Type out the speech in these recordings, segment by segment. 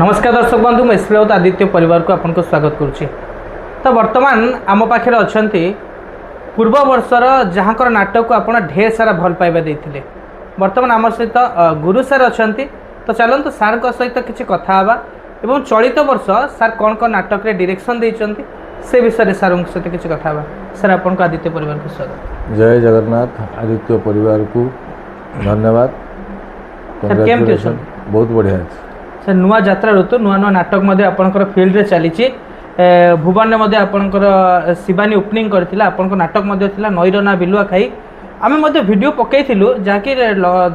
नमस्कार दर्शक बंधु मैं एसपी राउत आदित्य परिवार को आपको स्वागत करुच्ची। तो वर्तमान आम पाखे अच्छा पूर्व वर्षर जहाँकर नाटक को आप ढेर सारा भल पाइबा देते वर्तमान आम सहित गुरु सार अच्छा। तो चलते सार सहित किसी कथा एवं चलित वर्ष सार कौन कौन नाटक रे डायरेक्शन देइचंती से विषय सार सहित किसी कथा सार आपको आदित्य परिवार को स्वागत। जय जगन्नाथ। आदित्य परिवार को धन्यवाद। केमती बहुत बढ़िया सर नुआ यात्रा ऋतु नुआ नुआ नाटक आपंकर फील्ड रे चली भुवन में आपंकर शिवानी ओपनिंग करथिला आपंकर नाटक नईर ना बिलुआ खाई आम वीडियो पकईलु जहाँकि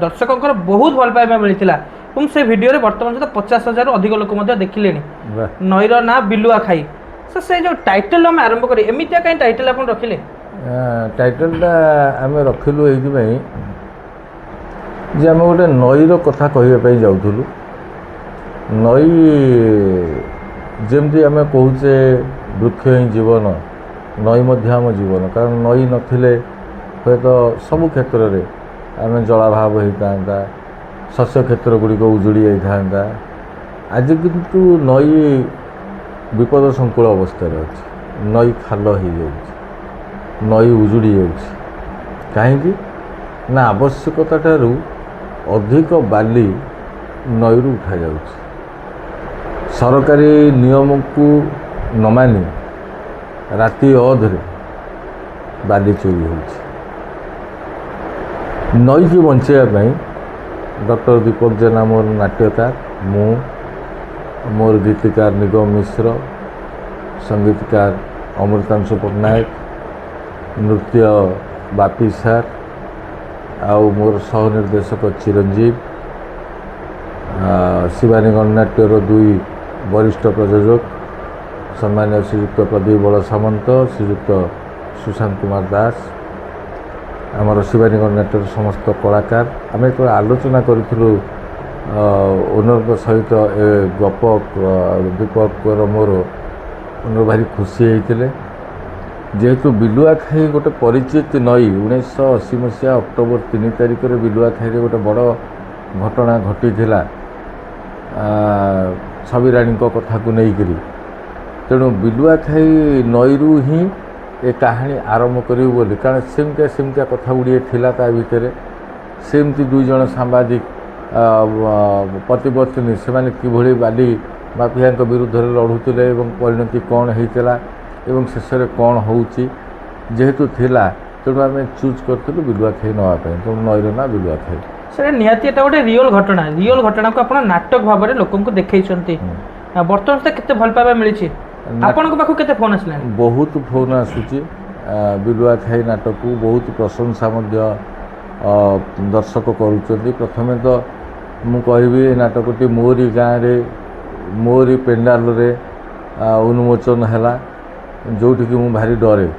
दर्शकों बहुत भल पाइबा मिलता और से वीडियो रे वर्तमान सुधा 50,000 अधिक लोक देखिले नईर ना बिलुआ खाई। सर से जो टाइटल आम आरंभ करें एमती कहीं टाइटल आप रखिले टाइटलटा आम रखिलु ये जे आम गोटे नईर कथा कहवाई जाऊँ नई जमती आम कहूचे वृक्ष ही जीवन नई आम जीवन कारण नई नथिले हे तो सबु क्षेत्र में आम जलाभाव होता शस्य क्षेत्र गुड़िक उजुड़ी जाता आज किंतु नई विपद संकुल अवस्था अच्छी नई खाल हो नई उजुड़ी कहीं ना आवश्यकता ठारू अधिक बाली नई उठा जाउछि सरकारी नियम को न मानी राति अधरे बाली चोरी हो नई की बचाई डॉक्टर दीपक जेना मोर नाट्यकार मोर गीतिकार निगम मिश्र संगीतकार अमृतांशु पट्टनायक नृत्य बापी सार आउ मोर सह निर्देशक चिरंजीव शिवानी गणनाट्यर दुई वरिष्ठ प्रयोजक सम्मान्य श्रीयुक्त प्रदीप बल सामंत श्रीयुक्त सुशांत कुमार दास आमर शिवानी गणनाट्यर समस्त कलाकार आम जो आलोचना करूँ ओनर सहित ए गप दीपक मोर ओनर भारी खुशी होते जेहेतु बिलुआ खाई गोटे परिचित नई 1980 मसीहा अक्टोबर 3 तारिख में बिलुआ खाई गोटे बड़ घटना घटी छवि राणी कथा को लेकर तेणु बिलुआ खाई नईरू ही ए कहानी आरंभ करूँ बोली कारण सेमतिया कथा गुड़िए थिला ता भितर सेमती दुई जन सांबादिक पतिपत्नी से माने किभली बाली माफिया विरुद्ध लड़ुते परिणति कौन होता एवं शेष में कौन होची जेहेतु थिला तेणु आम चूज करूँ बिलुआ खाई नापी तेणु नईर ना बिलुआ खाई सर निहाती एटा गोटे रियल घटना को आप नाटक भाव में लोक देखते बर्तमान से केते भल पाइबा मिली आपन को पाखु केते फोन आसला बहुत फोन आसुची बिलुआ खाई नाटक को बहुत प्रशंसा दर्शक करुँच प्रथमे तो मु कहबी नाटकटी मोरी गाँव रे मोरी पेंडाल रे उन्मोचन है जोटिकी मु भारी डरे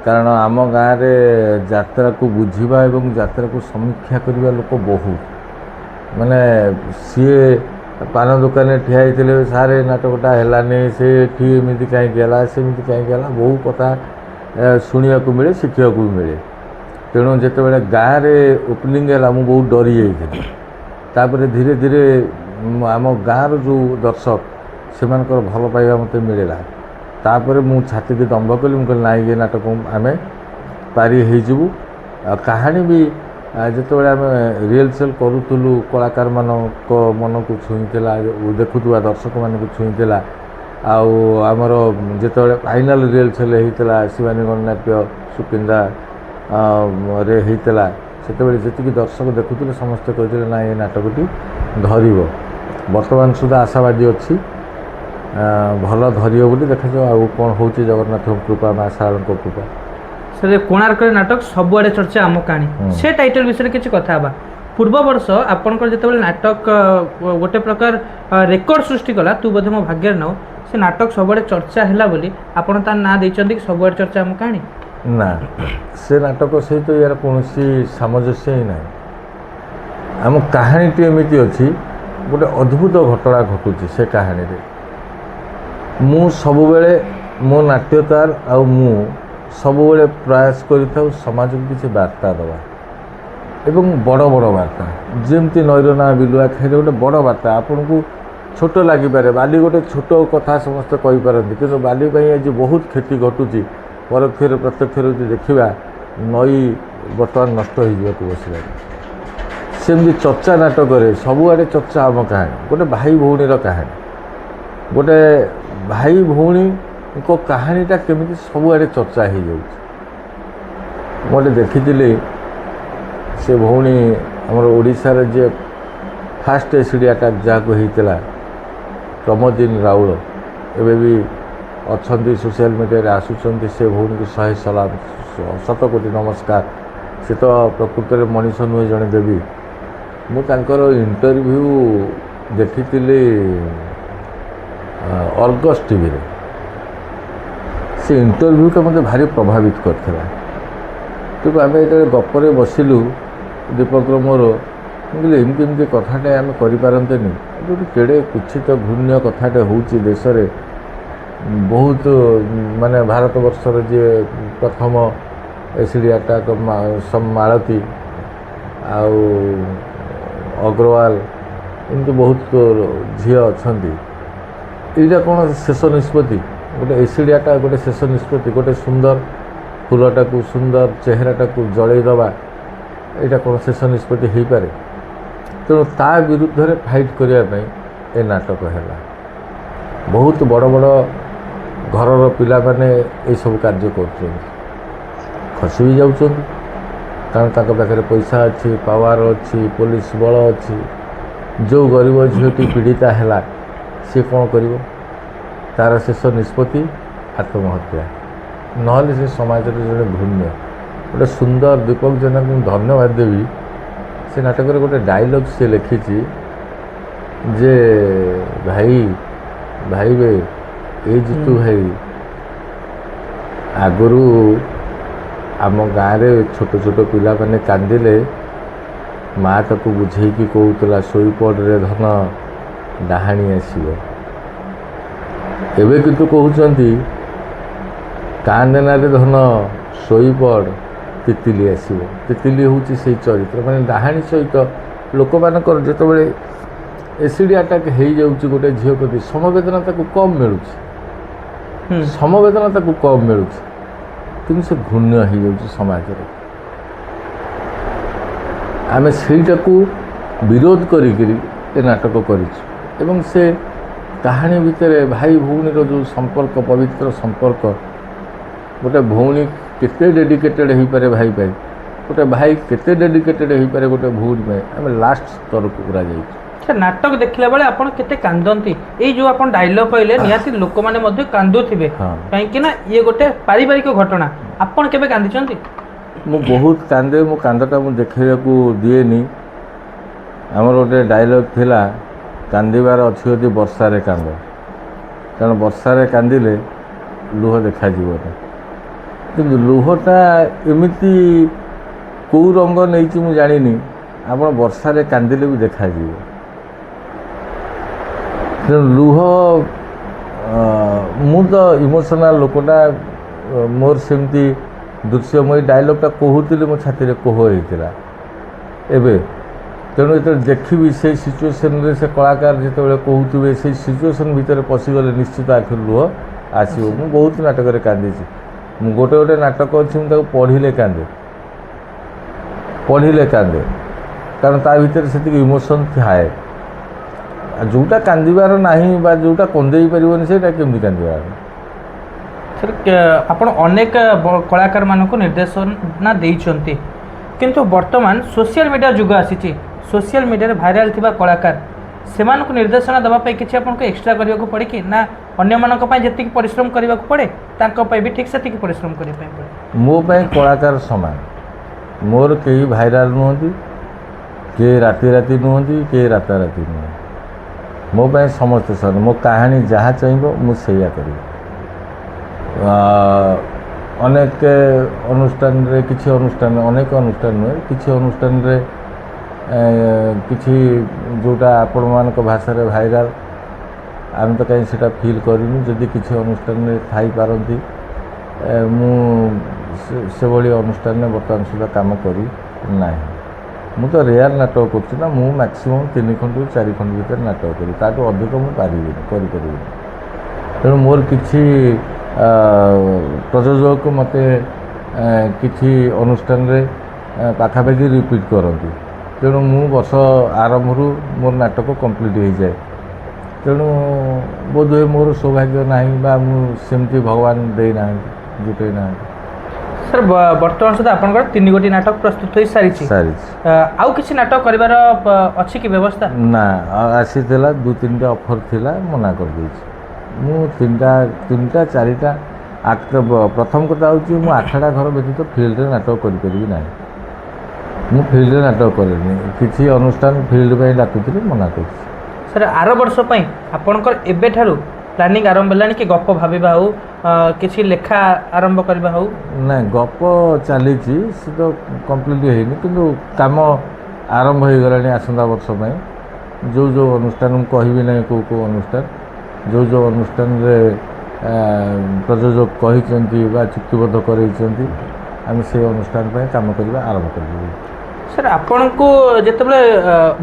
कारण आम गाँव में यात्रा को बुझा एवं यात्रा को समीक्षा करने लोक बहुत माने सी पान दुकान ठिया होते सारे नाटकटा है से एमती कहीं सेमती कहीं बहु कथा शुणा मिले शिखा भी मिले तेणु जिते गाँव में ओपनिंग है मुझे बहुत डरी जापर धीरे धीरे आम गाँव जो दर्शक से भल पाइबा मत मिलला तापर मु छाती की दम्भ कली मुझे ना ये नाटक आम पारी होजु कहानी भी जिते आम रिहर्सल करूँ कलाकार मान मन को छुईला देखुवा दर्शक मान को छुईला आमर जिते फाइनाल रिहर्सल होता शिवानी गणनाट्य सुकिंदा रे होता से जी दर्शक देखुले समस्ते कहते ना ये नाटकटी धर बर्तमान सुधा आशावादी अच्छी भल धरियो बोली देखा जाओ कौन हो जगन्नाथ कृपा माँ शारण कृपा सर कोणार्क नाटक सबुआड़े चर्चा आम कहानी से टाइटल विषय किसी कथा पूर्व वर्ष आपंकर जो नाटक गोटे प्रकार रेकर्ड सृष्टि कला तू बोधे मो भाग्य न से नाटक सबुआड़े चर्चा है बोली आपन तार ना देइचंती सबुआड़े चर्चा आम कहानी ना से नाटक सहित यार कौन सामंजस्य ही ना आम कहानीटी एमती अच्छी गोटे अद्भुत घटना घटुची से कहानी रे मु सबुबेले मो नाट्यकार आ मु सबुबेले प्रयास करिथाउ समाज को किसी वार्ता दवा एवं बड़ बड़ वार्ता जमती नईर ना बिलुआ खाई गोटे बड़ वार्ता आपन को छोट लगिपे बाली गोटे छोट कथा समस्ते कहींपारती कि बाली आज बहुत क्षति घटुची परोक्ष प्रत्यक्ष जो देखा नई बर्तमान नष्ट हो बसला सेमती चर्चा नाटक सबुआड़े चर्चा आम कहानी गोटे भाई भौणी कहानी गोटे भाई भौणी को कहानीटा केमी सबुआड़े चर्चा हो जाए गोटे देखी से भौणी आमर ओडिशार जे फास्ट एसिड अटैक जहाँ होता प्रमोदिन राउल एवं भी अच्छा सोशल मीडिया आसुँच से भौणी को 100 सलाम 100 कोटी नमस्कार से तो प्रकृत में मनीष नुहे जड़े देवी मुझे इंटरव्यू देखी अर्गस टीवी रे से इंटरव्यू का मत भारी प्रभावित करता क्योंकि आम जो गपरे बसिलु दीपक मोर मुझे एमती कथाटे आम करपारते जो केड़े कुछित घृण्य कथाटे होची देश रे बहुत माने भारत वर्षर जे प्रथम एसिड अटैक मालती आउ अग्रवाल एमती बहुत झील अच्छा यहाँ कौन शेष निष्पत्ति गोटे एसिड अटैक गोटे शेष निष्पत्ति गोटे सुंदर फूलटा को सुंदर चेहराटा को जलईदवा यहाँ कौन शेष निष्पत्ति हो पारे तेणु ता विरुद्ध रे फाइट करने ए नाटक है बहुत बड़ बड़ घरर पिला माने ये सब कार्य कर खसी भी जाऊँ कारण ताक पाखे पैसा अच्छी पावर अच्छी पुलिस बल अच्छी जो गरीब झीटी पीड़िता है सी कौन कर तार शेष निष्पत्ति आत्महत्या ना से समाज जो घृण्य गोटे सुंदर दीपक जेना को धन्यवाद देवी से नाटक गोटे डायलॉग से लिखी जे भाई भाई बे ये जितु भाई आगुरी आम गाँव में छोट छोट पिला माने कांदिले माँ ताकू बुझेकी कहूला शोपड़ रे धन डाहाणी आसो एवं किंतु कहते कांदेना रे धन शोपड़ तितिली आसो तितिली हूँ से चरित्र माने डाहाणी सहित लोक मानकर जो एसिड अटैक हो जाऊँगी गोटे झील प्रति समवेदना ताकू कम मिलूँ समवेदना ताकू कम मिलूँ कि से घृण्य हो जाऊँगी समाज आम सेटा को विरोध करी नाटक कर से कहानी भितर भाई भौणीर जो संपर्क पवित्र संपर्क गोटे भौणी केते डेडिकेटेड हो पारे भाई पाई गोटे भाई केते डेडिकेटेड हो पारे गोटे भौणी पाई आम लास्ट स्तर को पूरा जाइए नाटक देखला बेले आपण केते कांदंती ए जो आपण डायलॉग कहले निहाती लोक माने मध्ये कांदुथिबे काहेकि ना ये गोटे पारिवारिक घटना आपण केबे कांदी चंती मु बहुत कांदे मो कांदटा मु देखैया को दिएनी हमर गोटे डायलॉग थिला कांदीबार अछि यदि वर्षा रे कांद कारण वर्षा रे कांदिले लुह देखा जीवने किंतु लुहटा एमिति को रंग नहीं मु जानिनी आपण वर्षा रे कांदिले भी देखा जीव लुह मु तो इमोशनाल लोकटा मोर सेमती दृश्य मुझे डायलॉगटा कहूली मो छाती में कोह होता एवं तेणु जो देखी से सिचुएसन से कलाकार जो कहते से सिचुएसन भितर पशिगले निश्चित आखिर लुह आसो मु बहुत नाटक कांदी गोटे गोटे नाटक अच्छी मुझे पढ़िले कांदे कारण ता भीतर से इमोशन थाए जोटा कांदार ना जोटा कंदे पारन से केमी कांदार आपण अनेक कलाकार मानक निर्देशना देइचंती किंतु वर्तमान सोशल मीडिया जुग आसी सोशल मीडिया रे भाइराल थिबा कलाकार सेमानक निर्देशना दबा पई किछि आपन को एक्स्ट्रा करिया को पड़े कि ना अन्य मानक पई जति परिश्रम करिवा को पड़े तांको पई भी ठीक से ठीक परिश्रम करि पई पड़े मो पई कलाकार समान मोर केही भाइराल नुहंती के राति राति नुहंती के राता राति नुहंती मो पई समस्त सर मो कहानी जहाँ चाहिए मुझे करी अनेक अनुष्ठान रे किछि अनुष्ठान अनेक अनुष्ठान नुहे किछि अनुष्ठान रे किछि जोटा आपण मानक भाषा रे भाइराल आम तो कहीं सेटा फील करूँ जदि किछि अनुष्ठान रे थाई पारंती मु से भली अनुष्ठान में बर्तमान सुधा काम करी नाही ମୁଁ ତ ରେୟାର ନାଟକ କରୁଛି ନା, ମୁଁ ମ୍ୟାକ୍ସିମମ୍ 3 ଖଣ୍ଡରୁ 4 ଖଣ୍ଡ ଭିତରେ ନାଟକ କরি, ତାଠୁ ଅଧିକ ମୁଁ ପାରିବିନି, କରିପାରିବିନି। ତେଣୁ ମୋର କିଛି ପ୍ରଯୋଜକ ମୋତେ କିଛି ଅନୁଷ୍ଠାନରେ ପାଖାପାଖି ରିପିଟ୍ କରନ୍ତି। ତେଣୁ ମୁଁ ବର୍ଷ ଆରମ୍ଭରୁ ମୋର ନାଟକ କମ୍ପ୍ଲିଟ୍ ହୋଇଯାଏ। ତେଣୁ ବୋଧହୁଏ ମୋର ସୌଭାଗ୍ୟ ନାହିଁ ବା ମୁଁ ସେମିତି ଭଗବାନ ଦେଇନାହାନ୍ତି, ଜୁଟେଇ ନାହାନ୍ତି। ସାର୍ ବର୍ତ୍ତମାନ ସୁଦ୍ଧା ଆପଣଙ୍କର 3 ଗୋଟି ନାଟକ ପ୍ରସ୍ତୁତ ହୋଇସାରିଛି। ଆଉ କିଛି ନାଟକ କରିବାର ଅଛି କି ବ୍ୟବସ୍ଥା? ନା, ଆସିଥିଲା 2-3ଟା ଅଫର୍ ଥିଲା, ମନା କରିଦେଇଛି। ମୁଁ 3ଟା 4ଟା ଆକ୍ଟ। ପ୍ରଥମ କଥା ହେଉଛି ମୁଁ 8ଟା ଘର ବ୍ୟତୀତ ଫିଲ୍ଡରେ ନାଟକ କରିପାରିବି ନାହିଁ। ମୁଁ ଫିଲ୍ଡରେ ନାଟକ କରେନି। କିଛି ଅନୁଷ୍ଠାନ ଫିଲ୍ଡ ପାଇଁ ଡାକୁଥିଲି, ମନା କରୁଛି। ସାର୍ ଆର ବର୍ଷ ପାଇଁ ଆପଣଙ୍କର ଏବେଠାରୁ ପ୍ଲାନିଂ ଆରମ୍ଭ ହେଲାଣି କି ଗପ ଭାବିବା ହେଉ, କିଛି ଲେଖା ଆରମ୍ଭ କରିବା ହେଉ? ନାଇଁ, ଗପ ଚାଲିଛି, ସେ ତ କମ୍ପ୍ଲିଟ୍ ହେଇନି, କିନ୍ତୁ କାମ ଆରମ୍ଭ ହୋଇଗଲାଣି ଆସନ୍ତା ବର୍ଷ ପାଇଁ। ଯେଉଁ ଅନୁଷ୍ଠାନ, ମୁଁ କହିବି ନାହିଁ କେଉଁ ଅନୁଷ୍ଠାନ, ଯେଉଁ ଅନୁଷ୍ଠାନରେ ପ୍ରଯୋଜକ କହିଛନ୍ତି ବା ଚୁକ୍ତିବଦ୍ଧ କରାଇଛନ୍ତି, ଆମେ ସେଇ ଅନୁଷ୍ଠାନ ପାଇଁ କାମ କରିବା ଆରମ୍ଭ କରିଦେବୁ। ସାର୍ ଆପଣଙ୍କୁ ଯେତେବେଳେ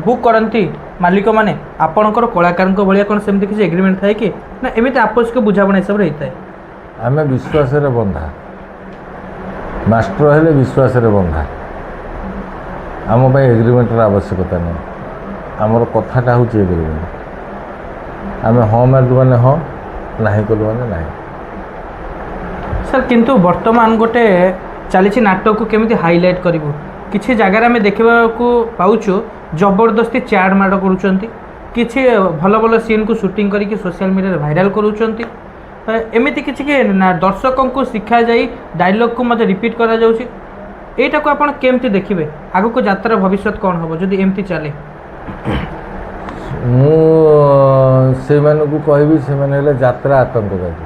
ବୁକ୍ କରନ୍ତି ମାଲିକମାନେ, ଆପଣଙ୍କର କଳାକାରଙ୍କ ଭଳିଆ କ'ଣ ସେମିତି କିଛି ଏଗ୍ରିମେଣ୍ଟ ଥାଏ କି, ନା ଏମିତି ଆପୋଷିକ ବୁଝାମଣା ହିସାବରେ ହେଇଥାଏ? ଆମେ ବିଶ୍ୱାସରେ ବନ୍ଧା, ମାଷ୍ଟର ହେଲେ ବିଶ୍ୱାସରେ ବନ୍ଧା। ଆମ ପାଇଁ ଏଗ୍ରିମେଣ୍ଟର ଆବଶ୍ୟକତା ନାହିଁ। ଆମର କଥାଟା ହେଉଛି ଏଗ୍ରିମେଣ୍ଟ। ଆମେ ହଁ ମାରିଲୁ ମାନେ ହଁ, ନାହିଁ କଲୁ ମାନେ ନାହିଁ। ସାର୍ କିନ୍ତୁ ବର୍ତ୍ତମାନ ଗୋଟେ ଚାଲିଛି ନାଟକକୁ କେମିତି ହାଇଲାଇଟ୍ କରିବୁ। କିଛି ଜାଗାରେ ଆମେ ଦେଖିବାକୁ ପାଉଛୁ ଜବରଦସ୍ତି ଚାଟ୍ ମାଡ଼ କରୁଛନ୍ତି, କିଛି ଭଲ ଭଲ ସିନ୍କୁ ସୁଟିଂ କରିକି ସୋସିଆଲ ମିଡ଼ିଆରେ ଭାଇରାଲ୍ କରୁଛନ୍ତି। ଏମିତି କିଛି କି ଦର୍ଶକଙ୍କୁ ଶିଖାଯାଇ ଡାଇଲଗ୍କୁ ମଧ୍ୟ ରିପିଟ୍ କରାଯାଉଛି। ଏଇଟାକୁ ଆପଣ କେମିତି ଦେଖିବେ? ଆଗକୁ ଯାତ୍ରାର ଭବିଷ୍ୟତ କ'ଣ ହେବ ଯଦି ଏମିତି ଚାଲେ? ମୁଁ ସେଇମାନଙ୍କୁ କହିବି, ସେମାନେ ହେଲେ ଯାତ୍ରା ଆତଙ୍କବାଦୀ।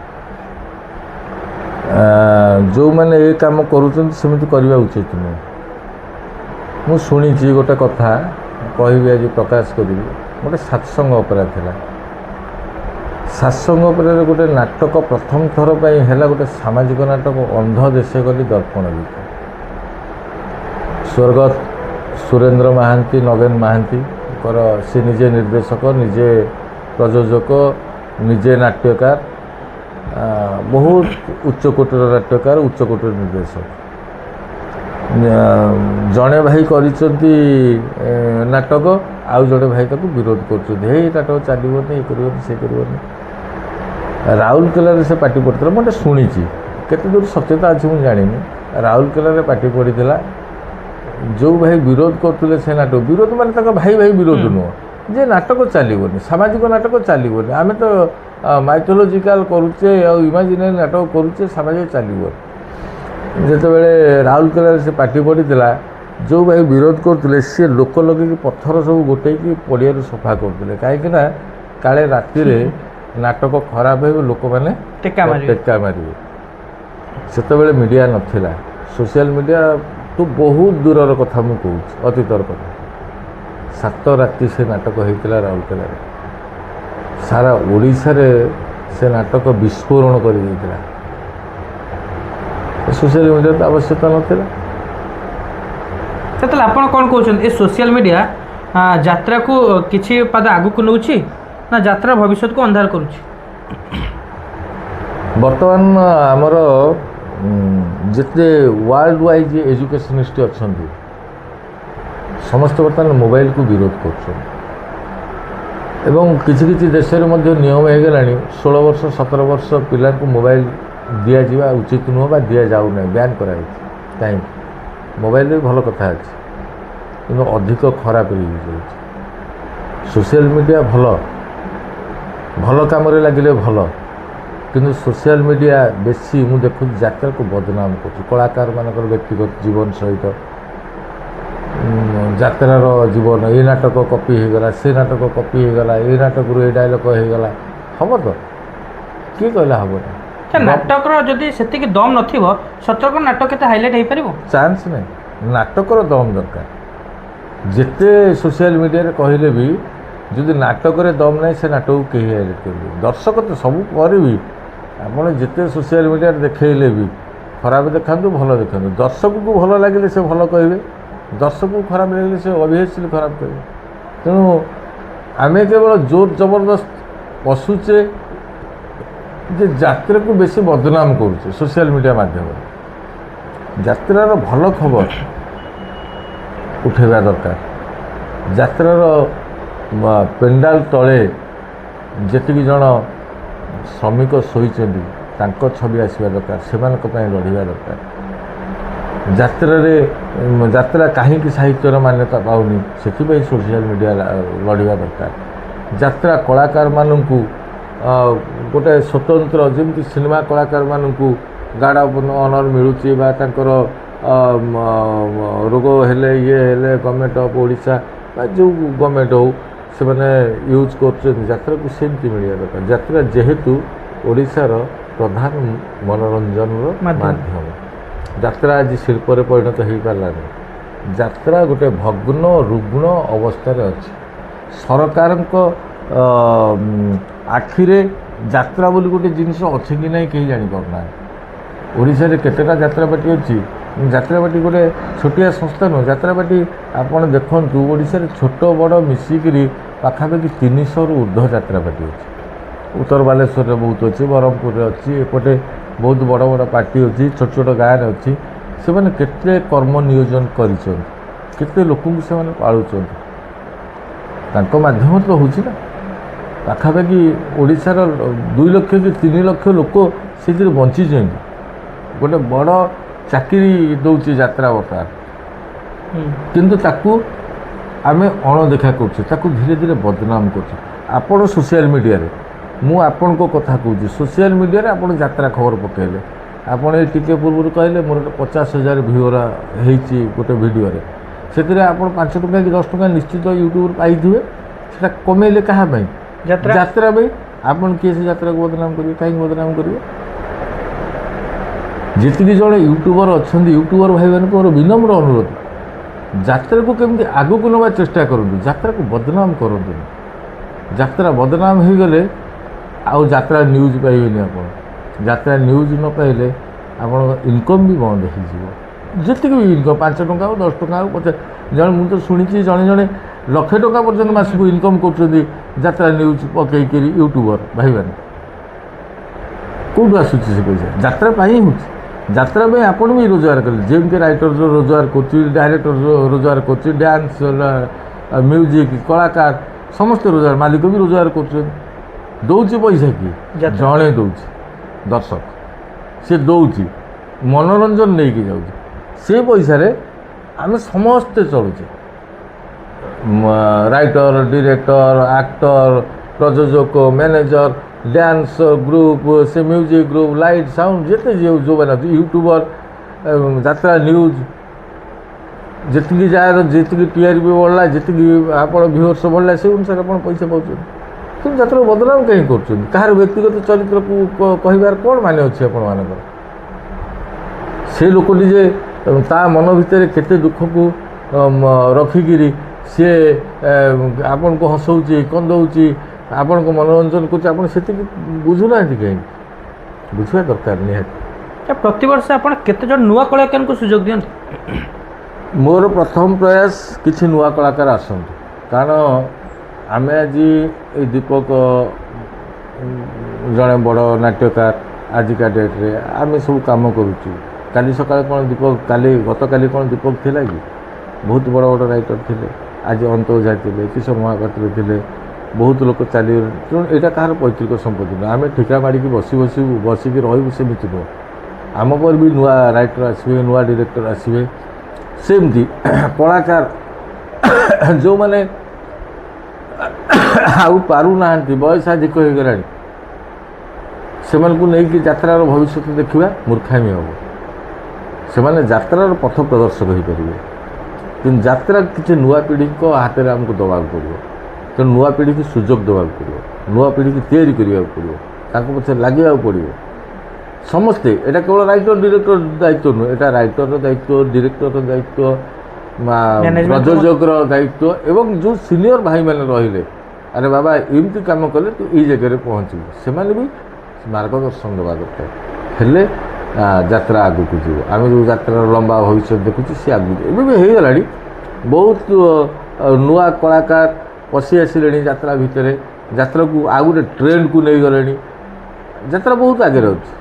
ଯେଉଁମାନେ ଏ କାମ କରୁଛନ୍ତି ସେମିତି କରିବା ଉଚିତ ନୁହେଁ। ମୁଁ ଶୁଣିଛି ଗୋଟେ କଥା, କହିବି ଆଜି, ପ୍ରକାଶ କରିବି। ଗୋଟେ ସାତ୍ସଙ୍ଗ ଅପେରା ଥିଲା। ସାତ୍ସଙ୍ଗ ଅପେରାରେ ଗୋଟେ ନାଟକ ପ୍ରଥମ ଥର ପାଇଁ ହେଲା, ଗୋଟେ ସାମାଜିକ ନାଟକ, ଅନ୍ଧ ଦେଶେ ଗଲି ଦର୍ପଣ ଗୀତ। ସ୍ୱର୍ଗତ ସୁରେନ୍ଦ୍ର ମହାନ୍ତି, ନଗେନ ମହାନ୍ତିଙ୍କର, ସେ ନିଜେ ନିର୍ଦ୍ଦେଶକ, ନିଜେ ପ୍ରଯୋଜକ, ନିଜେ ନାଟ୍ୟକାର, ବହୁତ ଉଚ୍ଚକୋଟୀର ନାଟ୍ୟକାର, ଉଚ୍ଚକୋଟୀର ନିର୍ଦ୍ଦେଶକ। ଜଣେ ଭାଇ କରିଛନ୍ତି ନାଟକ, ଆଉ ଜଣେ ଭାଇ ତାକୁ ବିରୋଧ କରୁଛନ୍ତି, ହେଇ ନାଟକ ଚାଲିବନି, ଏ କରିବନି, ସେ କରିବନି। ରାଉରକେଲାରେ ସେ ପାଟି ପଡ଼ିଥିଲା, ମୁଁ ଗୋଟେ ଶୁଣିଛି, କେତେ ଦୂର ସତ୍ୟତା ଅଛି ମୁଁ ଜାଣିନି। ରାଉରକେଲାରେ ପାଟି ପଡ଼ିଥିଲା, ଯେଉଁ ଭାଇ ବିରୋଧ କରୁଥିଲେ ସେ ନାଟକ, ବିରୋଧ ମାନେ ତାଙ୍କ ଭାଇ ବିରୋଧ ନୁହଁ, ଯେ ନାଟକ ଚାଲିବନି, ସାମାଜିକ ନାଟକ ଚାଲିବନି, ଆମେ ତ ମାଇଥୋଲୋଜିକାଲ କରୁଛେ ଆଉ ଇମାଜିନାରୀ ନାଟକ କରୁଛେ, ସାମାଜିକ ଚାଲିବନି। ଯେତେବେଳେ ରାଉରକେଲାରେ ସେ ପାଟି ପଡ଼ିଥିଲା, ଯେଉଁ ଭାଇ ବିରୋଧ କରୁଥିଲେ ସିଏ ଲୋକ ଲଗେଇକି ପଥର ସବୁ ଗୋଟେଇକି ପଡ଼ିଆରୁ ସଫା କରୁଥିଲେ, କାହିଁକିନା କାଳେ ରାତିରେ ନାଟକ ଖରାପ ହେବ, ଲୋକମାନେ ଟେକା ମାରିବେ। ସେତେବେଳେ ମିଡ଼ିଆ ନଥିଲା, ସୋସିଆଲ ମିଡ଼ିଆ ତ ବହୁତ ଦୂରର କଥା ମୁଁ କହୁଛି, ଅତୀତର କଥା। 7 ରାତି ସେ ନାଟକ ହେଇଥିଲା ରାଉରକେଲାରେ। ସାରା ଓଡ଼ିଶାରେ ସେ ନାଟକ ବିସ୍ଫୋରଣ କରିଦେଇଥିଲା। ସୋସିଆଲ ମିଡ଼ିଆର ଆବଶ୍ୟକତା ନଥିଲା। ସେତେବେଳେ ଆପଣ କ'ଣ କହୁଛନ୍ତି, ଏ ସୋସିଆଲ ମିଡ଼ିଆ ଯାତ୍ରାକୁ କିଛି ପାଦ ଆଗକୁ ନେଉଛି ନା ଯାତ୍ରା ଭବିଷ୍ୟତକୁ ଅନ୍ଧାର କରୁଛି? ବର୍ତ୍ତମାନ ଆମର ଯେତେ ୱାର୍ଲଡ ୱାଇଜ୍ ଏଜୁକେସନିଷ୍ଟ ଅଛନ୍ତି, ସମସ୍ତେ ବର୍ତ୍ତମାନ ମୋବାଇଲକୁ ବିରୋଧ କରୁଛନ୍ତି। ଏବଂ କିଛି କିଛି ଦେଶରେ ମଧ୍ୟ ନିୟମ ହୋଇଗଲାଣି, 16 ବର୍ଷ 17 ବର୍ଷ ପିଲାଙ୍କୁ ମୋବାଇଲ ଦିଆଯିବା ଉଚିତ ନୁହଁ ବା ଦିଆଯାଉନାହିଁ, ବ୍ୟାନ୍ କରାଯାଇଛି। କାହିଁକି? ମୋବାଇଲରେ ଭଲ କଥା ଅଛି, କିନ୍ତୁ ଅଧିକ ଖରାପ ହେଇଯାଉଛି। ସୋସିଆଲ ମିଡ଼ିଆ ଭଲ କାମରେ ଲାଗିଲେ ଭଲ, କିନ୍ତୁ ସୋସିଆଲ ମିଡ଼ିଆ ବେଶୀ ମୁଁ ଦେଖୁଛି ଯାତ୍ରାକୁ ବଦନାମ କରୁଛି। କଳାକାରମାନଙ୍କର ବ୍ୟକ୍ତିଗତ ଜୀବନ ସହିତ ଯାତ୍ରାର ଜୀବନ, ଏ ନାଟକ କପି ହୋଇଗଲା, ସେ ନାଟକ କପି ହୋଇଗଲା, ଏ ନାଟକରୁ ଏ ଡାଇଲଗ ହୋଇଗଲା, ହେବ ତ? କିଏ କହିଲା ହେବନି? ନାଟକର ଯଦି ସେତିକି ଦମ୍ ନଥିବ, ସତର୍କ ନାଟକ କେତେ ହାଇଲାଇଟ୍ ହେଇପାରିବ? ଚାନ୍ସ ନାହିଁ। ନାଟକର ଦମ୍ ଦରକାର। ଯେତେ ସୋସିଆଲ ମିଡ଼ିଆରେ କହିଲେ ବି ଯଦି ନାଟକରେ ଦମ୍ ନାହିଁ, ସେ ନାଟକକୁ କେହି ହାଇଲାଇଟ୍ କରିବେ? ଦର୍ଶକ ତ ସବୁ କରିବି, ଆପଣ ଯେତେ ସୋସିଆଲ ମିଡ଼ିଆରେ ଦେଖେଇଲେ ବି ଖରାପ ଦେଖାନ୍ତୁ, ଭଲ ଦେଖାନ୍ତୁ, ଦର୍ଶକକୁ ଭଲ ଲାଗିଲେ ସେ ଭଲ କହିବେ। ଦର୍ଶକକୁ ଖରାପ ଲାଗିଲେ ସେ ଅଭିୟସଲି ଖରାପ କରିବେ। ତେଣୁ ଆମେ କେବଳ ଜୋର ଜବରଦସ୍ତ ପଶୁଛେ ଯେ ଯାତ୍ରାକୁ ବେଶୀ ବଦନାମ କରୁଛେ ସୋସିଆଲ ମିଡ଼ିଆ ମାଧ୍ୟମରେ। ଯାତ୍ରାର ଭଲ ଖବର ଉଠାଇବା ଦରକାର। ଯାତ୍ରାର ପେଣ୍ଡାଲ ତଳେ ଯେତିକି ଜଣ ଶ୍ରମିକ ଶୋଇଛନ୍ତି ତାଙ୍କ ଛବି ଆସିବା ଦରକାର, ସେମାନଙ୍କ ପାଇଁ ଲଢ଼ିବା ଦରକାର। ଯାତ୍ରା କାହିଁକି ସାହିତ୍ୟର ମାନ୍ୟତା ପାଉନି ସେଥିପାଇଁ ସୋସିଆଲ ମିଡ଼ିଆ ଲଢ଼ିବା ଦରକାର। ଯାତ୍ରା କଳାକାରମାନଙ୍କୁ ଗୋଟେ ସ୍ୱତନ୍ତ୍ର, ଯେମିତି ସିନେମା କଳାକାରମାନଙ୍କୁ ଗାର୍ଡ ଅଫ୍ ଅନର୍ ମିଳୁଛି ବା ତାଙ୍କର ରୋଗ ହେଲେ ଇଏ ହେଲେ ଗଭର୍ଣ୍ଣମେଣ୍ଟ ଅଫ୍ ଓଡ଼ିଶା ବା ଯେଉଁ ଗଭର୍ଣ୍ଣମେଣ୍ଟ ହଉ ସେମାନେ ୟୁଜ୍ କରୁଛନ୍ତି, ଯାତ୍ରାକୁ ସେମିତି ମିଳିବା ଦରକାର। ଯାତ୍ରା ଯେହେତୁ ଓଡ଼ିଶାର ପ୍ରଧାନ ମନୋରଞ୍ଜନର ମାଧ୍ୟମ। ଯାତ୍ରା ଆଜି ଶିଳ୍ପରେ ପରିଣତ ହୋଇପାରିଲାନି। ଯାତ୍ରା ଗୋଟେ ଭଗ୍ନ ରୁଗ୍ଣ ଅବସ୍ଥାରେ ଅଛି। ସରକାରଙ୍କ ଆଖିରେ ଯାତ୍ରା ବୋଲି ଗୋଟେ ଜିନିଷ ଅଛି କି ନାହିଁ କେହି ଜାଣିପାରୁନାହାନ୍ତି। ଓଡ଼ିଶାରେ କେତେଟା ଯାତ୍ରାପାର୍ଟି ଅଛି? ଯାତ୍ରାପାର୍ଟି ଗୋଟେ ଛୋଟିଆ ସଂସ୍ଥା ନୁହେଁ। ଯାତ୍ରାପାର୍ଟି ଆପଣ ଦେଖନ୍ତୁ, ଓଡ଼ିଶାରେ ଛୋଟ ବଡ଼ ମିଶିକିରି ପାଖାପାଖି 300ରୁ ଉର୍ଦ୍ଧ୍ୱ ଯାତ୍ରାପାର୍ଟି ଅଛି। ଉତ୍ତର ବାଲେଶ୍ୱରରେ ବହୁତ ଅଛି, ବ୍ରହ୍ମପୁରରେ ଅଛି, ଏପଟେ ବହୁତ ବଡ଼ ବଡ଼ ପାର୍ଟି ଅଛି, ଛୋଟ ଛୋଟ ଗାଁରେ ଅଛି। ସେମାନେ କେତେ କର୍ମ ନିୟୋଜନ କରିଛନ୍ତି, କେତେ ଲୋକଙ୍କୁ ସେମାନେ ପାଳୁଛନ୍ତି, ତାଙ୍କ ମାଧ୍ୟମରେ ତ ହେଉଛି ନା। ପାଖାପାଖି ଓଡ଼ିଶାର 2 ଲକ୍ଷ କି 3 ଲକ୍ଷ ଲୋକ ସେଥିରେ ବଞ୍ଚିଛନ୍ତି। ଗୋଟେ ବଡ଼ ଚାକିରି ଦେଉଛି ଯାତ୍ରା ବର୍ତ୍ତମାନ, କିନ୍ତୁ ତାକୁ ଆମେ ଅଣଦେଖା କରୁଛୁ, ତାକୁ ଧୀରେ ଧୀରେ ବଦନାମ କରୁଛୁ। ଆପଣ ସୋସିଆଲ ମିଡ଼ିଆରେ, ମୁଁ ଆପଣଙ୍କ କଥା କହୁଛି, ସୋସିଆଲ ମିଡ଼ିଆରେ ଆପଣ ଯାତ୍ରା ଖବର ପକାଇଲେ, ଆପଣ ଏ ଟିକେ ପୂର୍ବରୁ କହିଲେ ମୋର 50,000 ଭିଉର ହେଇଛି ଗୋଟେ ଭିଡ଼ିଓରେ, ସେଥିରେ ଆପଣ 5 ଟଙ୍କା କି 10 ଟଙ୍କା ନିଶ୍ଚିତ ୟୁଟ୍ୟୁବରୁ ପାଇଥିବେ। ସେଟା କମେଇଲେ କାହା ପାଇଁ? ଯାତ୍ରା ପାଇଁ। ଆପଣ କିଏ ସେ ଯାତ୍ରାକୁ ବଦନାମ କରିବେ? କାହିଁକି ବଦନାମ କରିବେ? ଯେତିକି ଜଣ ୟୁଟ୍ୟୁବର ଅଛନ୍ତି, ୟୁଟ୍ୟୁବର ଭାଇମାନଙ୍କୁ ମୋର ବିନମ୍ର ଅନୁରୋଧ, ଯାତ୍ରାକୁ କେମିତି ଆଗକୁ ନେବା ଚେଷ୍ଟା କରନ୍ତୁ, ଯାତ୍ରାକୁ ବଦନାମ କରନ୍ତୁନି। ଯାତ୍ରା ବଦନାମ ହୋଇଗଲେ ଆଉ ଯାତ୍ରା ନ୍ୟୁଜ୍ ପାଇବେନି ଆପଣ। ଯାତ୍ରା ନ୍ୟୁଜ୍ ନ ପାଇଲେ ଆପଣଙ୍କ ଇନକମ୍ ବି ବନ୍ଦ ହୋଇଯିବ। ଯେତିକି ବି ଇନକମ୍, 5 ଟଙ୍କା ହେଉ 10 ଟଙ୍କା ହେଉ 50, ଜଣେ ମୁଁ ତ ଶୁଣିଛି ଜଣେ ଜଣେ ଲକ୍ଷେ ଟଙ୍କା ପର୍ଯ୍ୟନ୍ତ ମାସକୁ ଇନକମ୍ କରୁଛନ୍ତି ଯାତ୍ରା ନ୍ୟୁଜ୍ ପକାଇକିରି ୟୁଟ୍ୟୁବର ଭାଇମାନେ। କେଉଁଠୁ ଆସୁଛି ସେ ପଇସା? ଯାତ୍ରା ପାଇଁ ହେଉଛି। ଯାତ୍ରା ପାଇଁ ଆପଣ ବି ରୋଜଗାର କଲେ, ଯେମିତି ରାଇଟର ରୋଜଗାର କରୁଛି, ଡାଇରେକ୍ଟର ରୋଜଗାର କରୁଛି, ଡ୍ୟାନ୍ସ ମ୍ୟୁଜିକ୍ କଳାକାର ସମସ୍ତେ ରୋଜଗାର, ମାଲିକ ବି ରୋଜଗାର କରୁଛନ୍ତି। ଦେଉଛି ପଇସା କିଏ? ଜଣେ ଦେଉଛି, ଦର୍ଶକ। ସେ ଦେଉଛି, ମନୋରଞ୍ଜନ ନେଇକି ଯାଉଛି। ସେ ପଇସାରେ ଆମେ ସମସ୍ତେ ଚଳୁଛେ। ରାଇଟର, ଡିରେକ୍ଟର, ଆକ୍ଟର, ପ୍ରଯୋଜକ, ମ୍ୟାନେଜର, ଡ୍ୟାନ୍ସ ଗ୍ରୁପ୍, ସେ ମ୍ୟୁଜିକ୍ ଗ୍ରୁପ୍, ଲାଇଟ୍ ସାଉଣ୍ଡ, ଯେତେ ଯେଉଁମାନେ ଅଛି, ୟୁଟ୍ୟୁବର, ଯାତ୍ରା ନ୍ୟୁଜ୍, ଯେତିକି ଯାହାର ଯେତିକି ଟିଆରପି ବଢ଼ିଲା, ଯେତିକି ଆପଣ ଭିଉଅର୍ସ ବଢ଼ିଲା, ସେ ଅନୁସାରେ ଆପଣ ପଇସା ପାଉଛନ୍ତି। କିନ୍ତୁ ଯାତ୍ରାକୁ ବଦନାମ କାହିଁ କରୁଛନ୍ତି? କାହାର ବ୍ୟକ୍ତିଗତ ଚରିତ୍ରକୁ କହିବାର କ'ଣ ମାନେ ଅଛି ଆପଣମାନଙ୍କର? ସେ ଲୋକଟି ଯେ ତା ମନ ଭିତରେ କେତେ ଦୁଃଖକୁ ରଖିକିରି ସିଏ ଆପଣଙ୍କୁ ହସଉଛି, କନ୍ଦଉଛି, ଆପଣଙ୍କ ମନୋରଞ୍ଜନ କରୁଛି, ଆପଣ ସେତିକି ବୁଝୁନାହାନ୍ତି କାହିଁକି? ବୁଝିବା ଦରକାର ନିହାତି। ପ୍ରତିବର୍ଷ ଆପଣ କେତେଜଣ ନୂଆ କଳାକାରଙ୍କୁ ସୁଯୋଗ ଦିଅନ୍ତି? ମୋର ପ୍ରଥମ ପ୍ରୟାସ କିଛି ନୂଆ କଳାକାର ଆସନ୍ତୁ, କାରଣ ଆମେ ଆଜି ଏଇ ଦୀପକ ଜଣେ ବଡ଼ ନାଟ୍ୟକାର, ଆଜିକା ଡେଟ୍ରେ ଆମେ ସବୁ କାମ କରୁଛୁ। କାଲି ସକାଳେ କ'ଣ ଦୀପକ, ଗତକାଲି କ'ଣ ଦୀପକ ଥିଲା କି? ବହୁତ ବଡ଼ ବଡ଼ ରାଇଟର ଥିଲେ, ଆଜି ଅନ୍ତ ଓଝା ଥିଲେ, କିଶୋର ମହାପାତ୍ର ଥିଲେ, ବହୁତ ଲୋକ ଚାଲିଗଲେ। ତେଣୁ ଏଇଟା କାହାର ପୈତୃକ ସମ୍ପତ୍ତି ନୁହେଁ। ଆମେ ଠିକା ମାଡ଼ିକି ବସିକି ରହିବୁ ସେମିତି ନୁହଁ। ଆମ ପରେ ବି ନୂଆ ରାଇଟର ଆସିବେ, ନୂଆ ଡିରେକ୍ଟର ଆସିବେ। ସେମିତି କଳାକାର ଯେଉଁମାନେ ଆଉ ପାରୁନାହାନ୍ତି, ବୟସ ଅଧିକ ହୋଇଗଲାଣି, ସେମାନଙ୍କୁ ନେଇକି ଯାତ୍ରାର ଭବିଷ୍ୟତ ଦେଖିବା ମୂର୍ଖାମୀ ହେବ। ସେମାନେ ଯାତ୍ରାର ପଥ ପ୍ରଦର୍ଶକ ହୋଇପାରିବେ, କିନ୍ତୁ ଯାତ୍ରା କିଛି ନୂଆ ପିଢ଼ିଙ୍କ ହାତରେ ଆମକୁ ଦେବାକୁ ପଡ଼ିବ। ତେଣୁ ନୂଆ ପିଢ଼ିକି ସୁଯୋଗ ଦେବାକୁ ପଡ଼ିବ, ନୂଆ ପିଢ଼ିକି ତିଆରି କରିବାକୁ ପଡ଼ିବ, ତାଙ୍କ ପଛରେ ଲାଗିବାକୁ ପଡ଼ିବ ସମସ୍ତେ। ଏଇଟା କେବଳ ରାଇଟର ଡିରେକ୍ଟର ଦାୟିତ୍ୱ ନୁହେଁ, ଏଇଟା ରାଇଟରର ଦାୟିତ୍ୱ, ଡିରେକ୍ଟରର ଦାୟିତ୍ୱ, ପ୍ରଯୋଜକର ଦାୟିତ୍ୱ, ଏବଂ ଯେଉଁ ସିନିୟର ଭାଇମାନେ ରହିଲେ, ଆରେ ବାବା ଏମିତି କାମ କଲେ ତୁ ଏଇ ଜାଗାରେ ପହଞ୍ଚିବୁ, ସେମାନେ ବି ମାର୍ଗଦର୍ଶନ ଦେବା ଦରକାର। ହେଲେ ଯାତ୍ରା ଆଗକୁ ଯିବ। ଆମେ ଯେଉଁ ଯାତ୍ରାର ଲମ୍ବା ଭବିଷ୍ୟତ ଦେଖୁଛୁ ସେ ଆଗକୁ ଯିବ। ଏବେ ବି ହେଇଗଲାଣି। ବହୁତ ନୂଆ କଳାକାର ପଶି ଆସିଲେଣି ଯାତ୍ରା ଭିତରେ, ଯାତ୍ରାକୁ ଆଉ ଗୋଟେ ଟ୍ରେଣ୍ଡକୁ ନେଇଗଲେଣି। ଯାତ୍ରା ବହୁତ ଆଗରେ ଅଛି।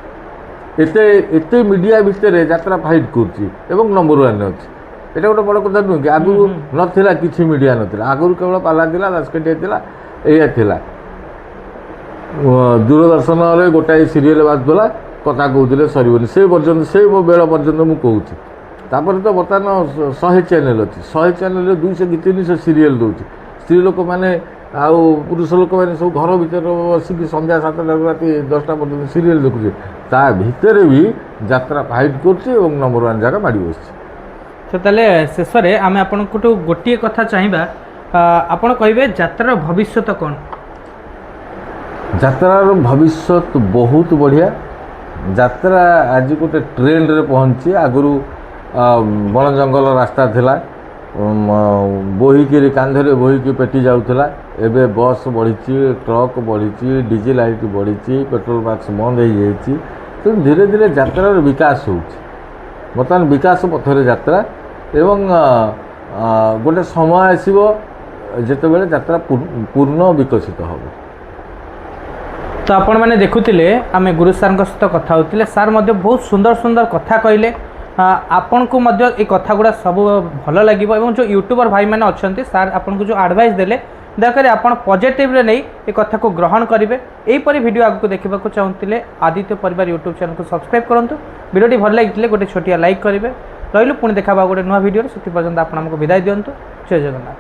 ଏତେ ମିଡ଼ିଆ ଭିତରେ ଯାତ୍ରା ଫାଇଟ୍ କରୁଛି ଏବଂ ନମ୍ବର ୱାନ୍ରେ ଅଛି। ଏଇଟା ଗୋଟେ ବଡ଼ କଥା ନୁହେଁ କି? ଆଗରୁ ନଥିଲା, କିଛି ମିଡ଼ିଆ ନଥିଲା। ଆଗରୁ କେବଳ ପାଲା ଥିଲା, ଦାସକାଠିଆ ଥିଲା, ଏଇଆ ଥିଲା। ଦୂରଦର୍ଶନରେ ଗୋଟାଏ ସିରିଏଲ୍ ବାଜୁଥିଲା, କଥା କହୁଥିଲେ ସରିବନି। ସେ ପର୍ଯ୍ୟନ୍ତ, ସେ ବେଳ ପର୍ଯ୍ୟନ୍ତ ମୁଁ କହୁଛି। ତାପରେ ତ ବର୍ତ୍ତମାନ 100 ଚ୍ୟାନେଲ୍ ଅଛି। 100 ଚ୍ୟାନେଲ୍ରେ 200 କି 300 ସିରିଏଲ୍ ଦେଉଛି। ସ୍ତ୍ରୀ ଲୋକମାନେ ଆଉ ପୁରୁଷ ଲୋକମାନେ ସବୁ ଘର ଭିତରେ ବସିକି ସନ୍ଧ୍ୟା 7ଟାରୁ ରାତି 10ଟା ପର୍ଯ୍ୟନ୍ତ ସିରିଏଲ୍ ଦେଖୁଛେ। ତା ଭିତରେ ବି ଯାତ୍ରା ଫାଇଟ୍ କରୁଛି ଏବଂ ନମ୍ବର ୱାନ୍ ଜାଗା ମାଡ଼ି ବସିଛି। ତ ତାହେଲେ ଶେଷରେ ଆମେ ଆପଣଙ୍କଠୁ ଗୋଟିଏ କଥା ଚାହିଁବା, ଆପଣ କହିବେ ଯାତ୍ରାର ଭବିଷ୍ୟତ କ'ଣ? ଯାତ୍ରାର ଭବିଷ୍ୟତ ବହୁତ ବଢ଼ିଆ। ଯାତ୍ରା ଆଜି ଗୋଟେ ଟ୍ରେଣ୍ଡରେ ପହଞ୍ଚିଛି। ଆଗରୁ ବଣ ଜଙ୍ଗଲ ରାସ୍ତା ଥିଲା, ବୋହିକିରି କାନ୍ଧରେ ବୋହିକି ପେଟି ଯାଉଥିଲା। ଏବେ ବସ୍ ବଢ଼ିଛି, ଟ୍ରକ୍ ବଢ଼ିଛି, ଡିଜେ ଲାଇଟ୍ ବଢ଼ିଛି, ପେଟ୍ରୋଲ ବାକ୍ସ ବନ୍ଦ ହେଇଯାଇଛି। ତେଣୁ ଧୀରେ ଧୀରେ ଯାତ୍ରାର ବିକାଶ ହେଉଛି। ବର୍ତ୍ତମାନ ବିକାଶ ପଥରେ ଯାତ୍ରା ଏବଂ ଗୋଟେ ସମୟ ଆସିବ ଯେତେବେଳେ ଯାତ୍ରା ପୂର୍ଣ୍ଣ ବିକଶିତ ହେବ। ତ ଆପଣମାନେ ଦେଖୁଥିଲେ ଆମେ ଗୁରୁ ସାର୍ଙ୍କ ସହିତ କଥା ହେଉଥିଲେ। ସାର୍ ମଧ୍ୟ ବହୁତ ସୁନ୍ଦର ସୁନ୍ଦର କଥା କହିଲେ। ଆପଣଙ୍କୁ ମଧ୍ୟ ଏ କଥା ଗୁଡ଼ା ସବୁ ଭଲ ଲାଗିବ ଏବଂ ଯେଉଁ ୟୁଟ୍ୟୁବର ଭାଇମାନେ ଅଛନ୍ତି, ସାର୍ ଆପଣଙ୍କୁ ଯେଉଁ ଆଡ଼ଭାଇସ୍ ଦେଲେ, ଦୟାକରି ଆପଣ ପଜିଟିଭରେ ନେଇ ଏ କଥାକୁ ଗ୍ରହଣ କରିବେ। ଏହିପରି ଭିଡ଼ିଓ ଆଗକୁ ଦେଖିବାକୁ ଚାହୁଁଥିଲେ ଆଦିତ୍ୟ ପରିବାର ୟୁଟ୍ୟୁବ୍ ଚ୍ୟାନେଲକୁ ସବସ୍କ୍ରାଇବ୍ କରନ୍ତୁ। ଭିଡ଼ିଓଟି ଭଲ ଲାଗିଥିଲେ ଗୋଟେ ଛୋଟିଆ ଲାଇକ୍ କରିବେ। ରହିଲୁ, ପୁଣି ଦେଖା ହେବା ଗୋଟେ ନୂଆ ଭିଡ଼ିଓରେ। ସେଥି ପର୍ଯ୍ୟନ୍ତ ଆପଣ ଆମକୁ ବିଦାୟ ଦିଅନ୍ତୁ। ଜୟ ଜଗନ୍ନାଥ।